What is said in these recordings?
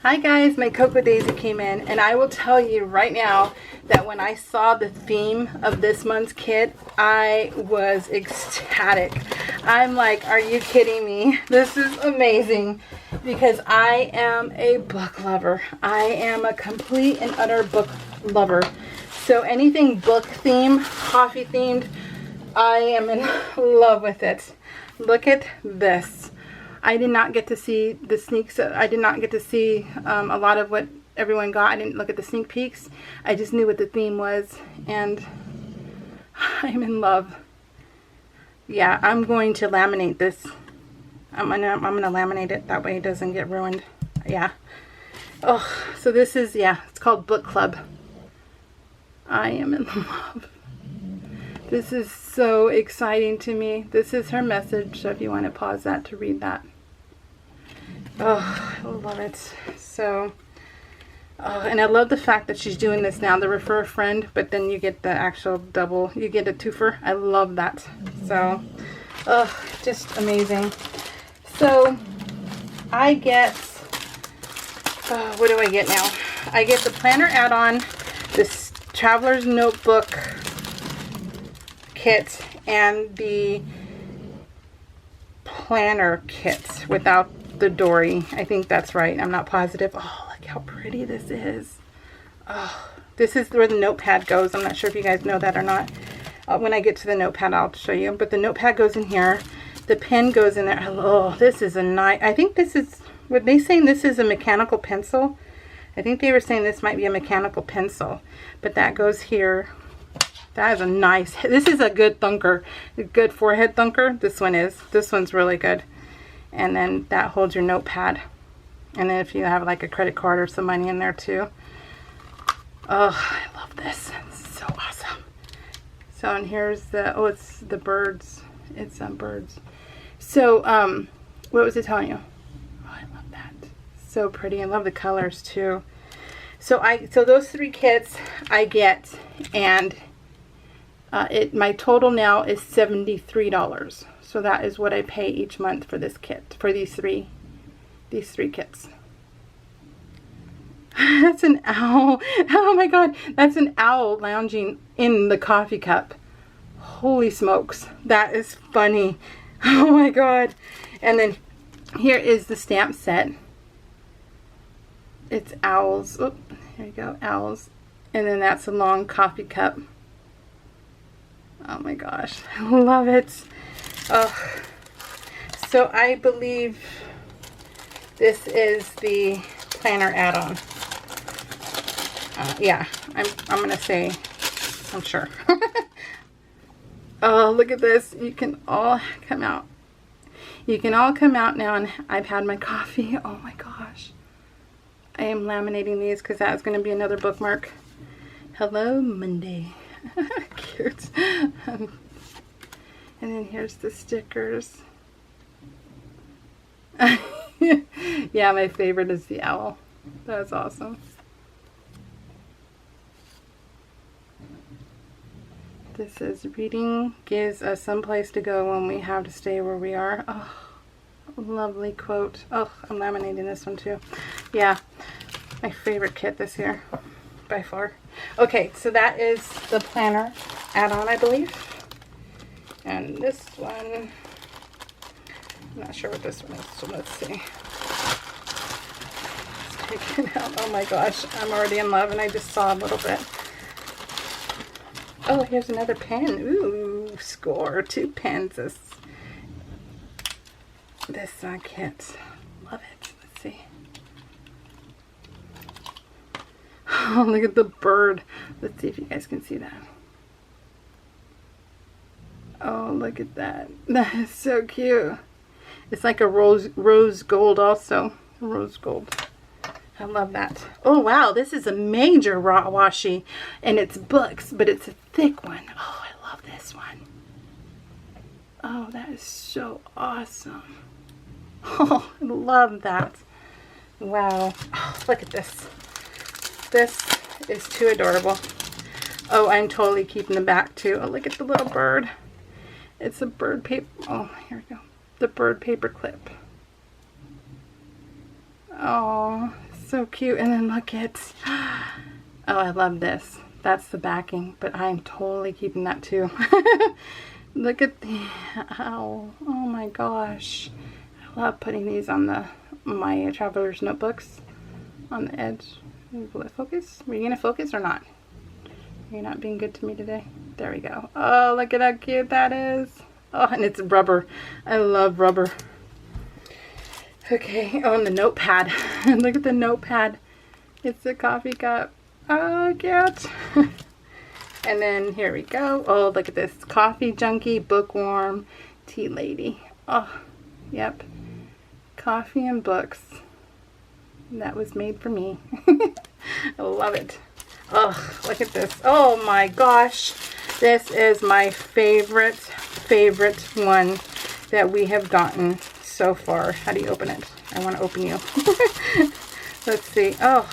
Hi guys, my Cocoa Daisy came in, and I will tell you right now that when I saw the theme of this month's kit, I was ecstatic. I'm like, are you kidding me? This is amazing because I am a book lover. I am a complete and utter book lover. So anything book themed, coffee themed, I am in love with it. Look at this. I did not get to see the sneaks. I did not get to see a lot of what everyone got. I didn't look at the sneak peeks. I just knew what the theme was, and I'm in love. Yeah, I'm going to laminate this. I'm gonna laminate it, that way it doesn't get ruined. Yeah. Oh, so this is, yeah, it's called Book Club. I am in love. This is so exciting to me. This is her message, so if you want to pause that to read that. Oh, I love it. So, and I love the fact that she's doing this now, the refer a friend, but then you get the actual double, you get a twofer. I love that. So, just amazing. So, I get, what do I get now? I get the planner add-on, this Traveler's Notebook kit, and the planner kit without the dory. I think that's right. I'm not positive. Oh, look how pretty this is. Oh, this is where the notepad goes. I'm not sure if you guys know that or not. When I get to the notepad, I'll show you. But the notepad goes in here. The pen goes in there. Oh, this is a nice. I think this is, were they saying this is a mechanical pencil? I think they were saying this might be a mechanical pencil. But that goes here. That is a nice, this is a good thunker, a good forehead thunker. This one is. This one's really good. And then that holds your notepad. And then if you have like a credit card or some money in there too. Oh, I love this. It's so awesome. So, and here's the, oh, it's the birds. It's birds. So, what was it telling you? Oh, I love that. So pretty. I love the colors too. So so those three kits I get, and my total now is $73. So that is what I pay each month for this kit, for these three kits. That's an owl. Oh my god, that's an owl lounging in the coffee cup. Holy smokes, that is funny. Oh my god. And then here is the stamp set. It's owls. Oh, here you go, owls. And then that's a long coffee cup. Oh my gosh, I love it. Oh, so I believe this is the planner add-on. Yeah, I'm gonna say, I'm sure. Oh, look at this. You can all come out. You can all come out now, and I've had my coffee. Oh my gosh. I am laminating these because that is going to be another bookmark. Hello, Monday. Cute. And then here's the stickers. Yeah, my favorite is the owl. That's awesome. This is reading gives us some place to go when we have to stay where we are. Oh, lovely quote. Oh, I'm laminating this one too. Yeah, my favorite kit this year by far. Okay, so that is the planner add-on, I believe. And this one, I'm not sure what this one is, so let's see. Let's take it out. Oh my gosh, I'm already in love, and I just saw a little bit. Oh, here's another pen. Ooh, score. 2 pens. This kit. Love it. Let's see. Oh, look at the bird. Let's see if you guys can see that. Oh, look at that. That is so cute. It's like a rose gold also. Rose gold. I love that. Oh, wow. This is a major raw washi. And it's books, but it's a thick one. Oh, I love this one. Oh, that is so awesome. Oh, I love that. Wow. Oh, look at this. This is too adorable. Oh, I'm totally keeping the back too. Oh, look at the little bird. It's a bird paper. Oh, here we go. The bird paper clip. Oh, so cute. And then look at, oh, I love this. That's the backing, but I'm totally keeping that too. Look at the, ow, oh my gosh. I love putting these on my traveler's notebooks on the edge. Will it focus? Were you gonna focus or not? You're not being good to me today. There we go. Oh, look at how cute that is. Oh, and it's rubber. I love rubber. Okay, oh, and the notepad. Look at the notepad. It's a coffee cup. Oh, cute. And then here we go. Oh, look at this. Coffee junkie, bookworm, tea lady. Oh, yep. Coffee and books. That was made for me. I love it. Oh, look at this. Oh my gosh. This is my favorite one that we have gotten so far. How do you open it? I want to open you. Let's see. Oh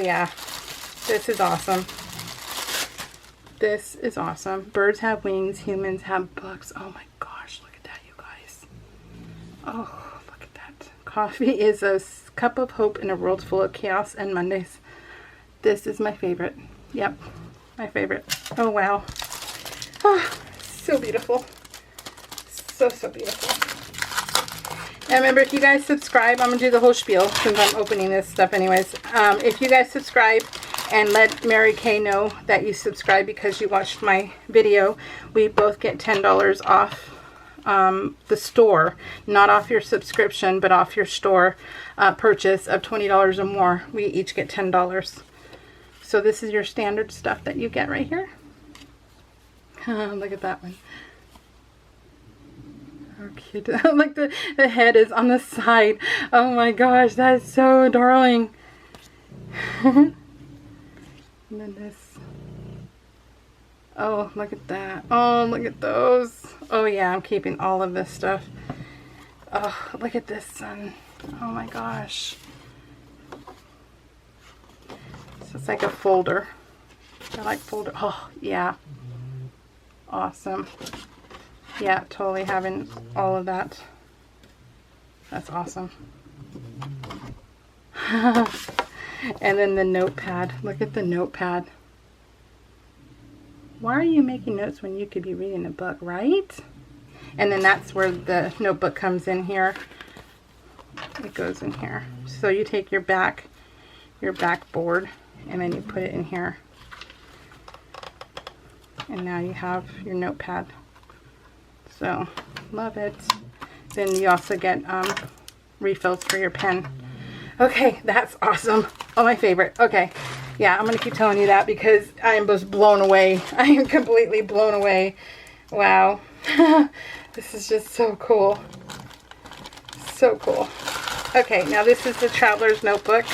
yeah. This is awesome. This is awesome. Birds have wings, humans have books. Oh my gosh, look at that, you guys. Oh, look at that. Coffee is a cup of hope in a world full of chaos and Mondays. This is my favorite. Yep, my favorite. Oh wow. Oh, so beautiful. So beautiful. And remember, if you guys subscribe, I'm going to do the whole spiel since I'm opening this stuff anyways. If you guys subscribe and let Mary Kay know that you subscribe because you watched my video, we both get $10 off the store. Not off your subscription, but off your store purchase of $20 or more. We each get $10. So this is your standard stuff that you get right here. Look at that one. How cute. Like the head is on the side. Oh my gosh, that is so darling. And then this. Oh, look at that. Oh, look at those. Oh yeah, I'm keeping all of this stuff. Oh, look at this sun. Oh my gosh. So it's like a folder. I like folder. Oh, yeah. Awesome. Yeah, totally having all of that. That's awesome. And then the notepad. Look at the notepad. Why are you making notes when you could be reading a book, right? And then that's where the notebook comes in here. It goes in here. So you take your backboard, and then you put it in here. And now you have your notepad. So, love it. Then you also get refills for your pen. Okay, that's awesome. Oh, my favorite. Okay, yeah, I'm going to keep telling you that because I am just blown away. I am completely blown away. Wow. This is just so cool. So cool. Okay, now this is the Traveler's Notebook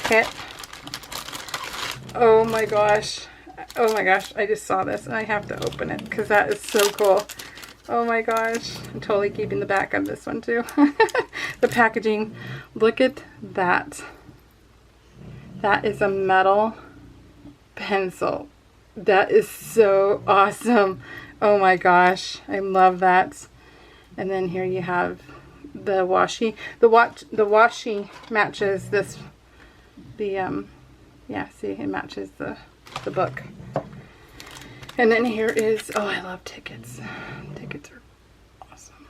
kit. Oh my gosh. Oh my gosh, I just saw this and I have to open it because that is so cool. Oh my gosh. I'm totally keeping the back of this one too. The packaging. Look at that. That is a metal pencil. That is so awesome. Oh my gosh. I love that. And then here you have the washi. The washi matches this. Yeah, see, it matches the book. And then here is, oh, I love tickets. Tickets are awesome.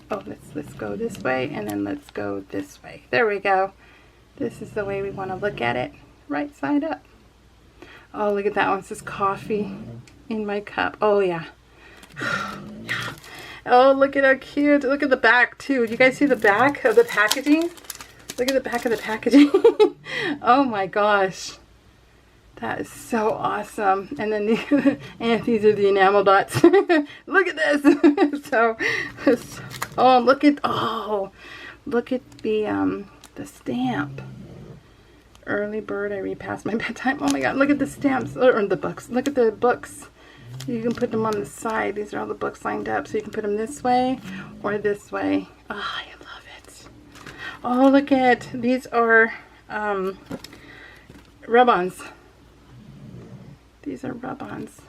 Oh, let's go this way, and then let's go this way. There we go. This is the way we want to look at it. Right side up. Oh, look at that one. It says coffee in my cup. Oh, yeah. Yeah. Oh, look at how cute. Look at the back, too. Do you guys see the back of the packaging? Look at the back of the packaging. Oh, my gosh. That is so awesome. And then and these are the enamel dots. Look at this. Oh, look at the stamp. Early bird, I read past my bedtime. Oh my god, look at the stamps, or the books. Look at the books. You can put them on the side. These are all the books lined up. So you can put them this way or this way. Oh, I love it. Oh, look at, these are rub-ons. These are rub-ons.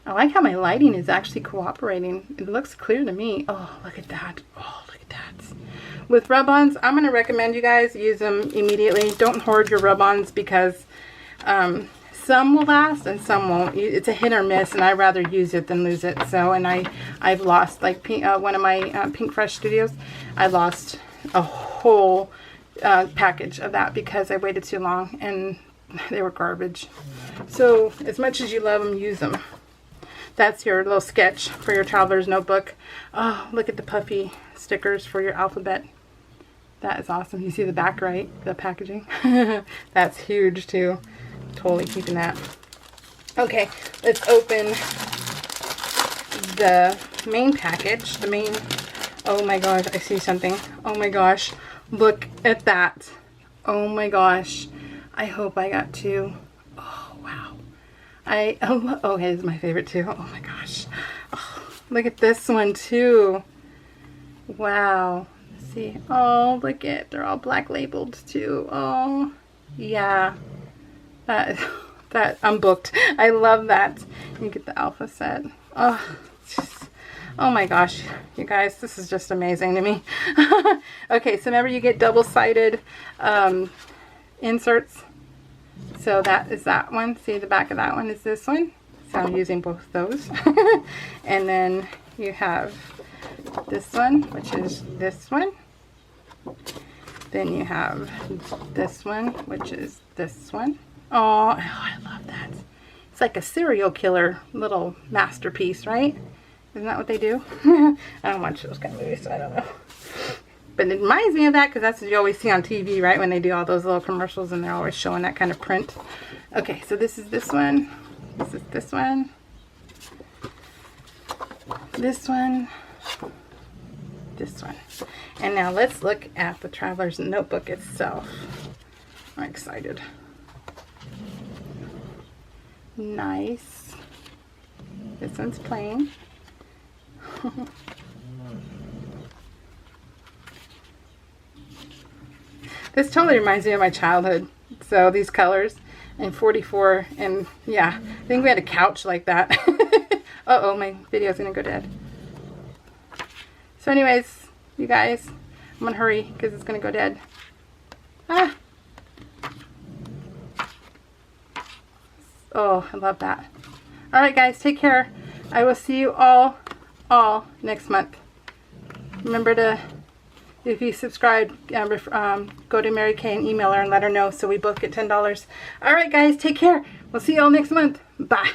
I like how my lighting is actually cooperating. It looks clear to me. Oh, look at that. Oh, look at that. With rub-ons, I'm going to recommend you guys use them immediately. Don't hoard your rub-ons because some will last and some won't. It's a hit or miss, and I'd rather use it than lose it. So, and I've lost, like one of my Pink Fresh Studios, I lost a whole package of that because I waited too long and they were garbage. So as much as you love them, use them. That's your little sketch for your traveler's notebook. Oh, look at the puffy stickers for your alphabet. That is awesome. You see the back, right? The packaging. That's huge too. Totally keeping that. Okay, let's open the main package. The main, oh my gosh, I see something. Oh my gosh, look at that. Oh my gosh, I hope I got two. Oh wow. Okay, this is my favorite too. Oh my gosh. Oh, look at this one too. Wow. Let's see. Oh, look at, they're all black labeled too. Oh, yeah. That I'm booked. I love that. You get the alpha set. Oh, oh my gosh, you guys, this is just amazing to me. Okay, so remember you get double-sided inserts. So that is that one. See, the back of that one is this one. So I'm using both those. And then you have this one, which is this one. Then you have this one, which is this one. Oh, I love that. It's like a serial killer little masterpiece, right? Isn't that what they do? I don't watch those kind of movies, so I don't know. But it reminds me of that because that's what you always see on TV, right? When they do all those little commercials and they're always showing that kind of print. Okay, so this is this one. This is this one. This one. This one. And now let's look at the Traveler's Notebook itself. I'm excited. Nice. This one's plain. This totally reminds me of my childhood. So these colors and 44, and yeah, I think we had a couch like that. Uh-oh, my video's gonna go dead. So anyways, you guys, I'm gonna hurry because it's gonna go dead. Ah. Oh, I love that. All right, guys, take care. I will see you all next month. Remember to, if you subscribe, go to Mary Kay and email her and let her know so we both get $10. All right, guys, take care. We'll see you all next month. Bye.